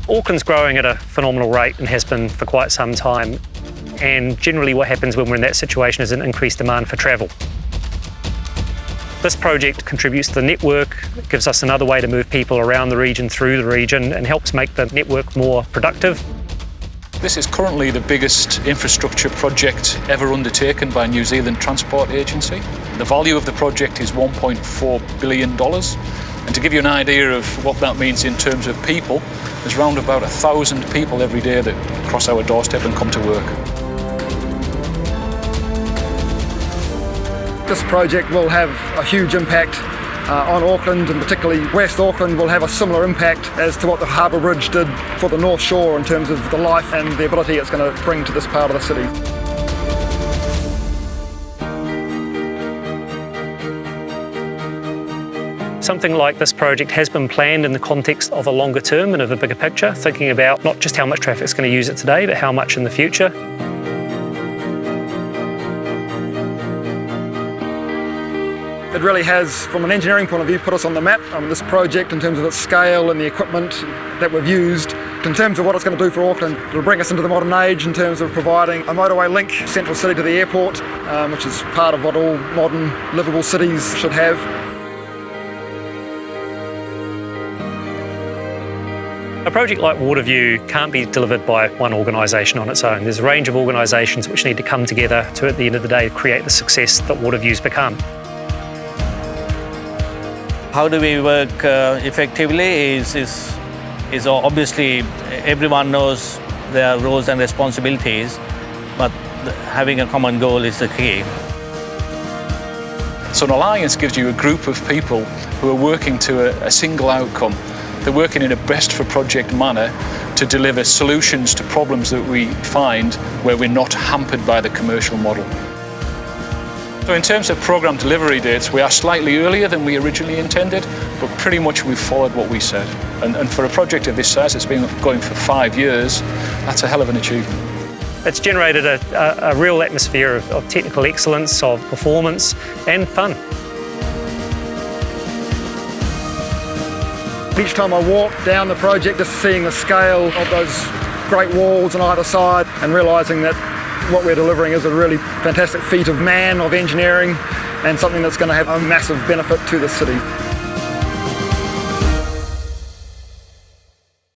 Auckland's growing at a phenomenal rate and has been for quite some time. And generally what happens when we're in that situation is an increased demand for travel. This project contributes to the network, it gives us another way to move people around the region, through the region, and helps make the network more productive. This is currently the biggest infrastructure project ever undertaken by New Zealand Transport Agency. The value of the project is $1.4 billion. And to give you an idea of what that means in terms of people, there's around about 1,000 people every day that cross our doorstep and come to work. This project will have a huge impact on Auckland, and particularly West Auckland will have a similar impact as to what the Harbour Bridge did for the North Shore in terms of the life and the ability it's going to bring to this part of the city. Something like this project has been planned in the context of a longer term and of a bigger picture, thinking about not just how much traffic is going to use it today, but how much in the future. It really has, from an engineering point of view, put us on the map. This project, in terms of its scale and the equipment that we've used, in terms of what it's going to do for Auckland, it'll bring us into the modern age in terms of providing a motorway link central city to the airport, which is part of what all modern livable cities should have. A project like Waterview can't be delivered by one organisation on its own. There's a range of organisations which need to come together to, at the end of the day, create the success that Waterview's become. How do we work effectively is obviously everyone knows their roles and responsibilities, but having a common goal is the key. So an alliance gives you a group of people who are working to a single outcome. They're working in a best for project manner to deliver solutions to problems that we find where we're not hampered by the commercial model. So in terms of programme delivery dates, we are slightly earlier than we originally intended, but pretty much we've followed what we said. And for a project of this size, it's been going for 5 years, that's a hell of an achievement. It's generated a real atmosphere of technical excellence, of performance and fun. Each time I walk down the project, just seeing the scale of those great walls on either side and realising that what we're delivering is a really fantastic feat of man, of engineering, and something that's going to have a massive benefit to the city.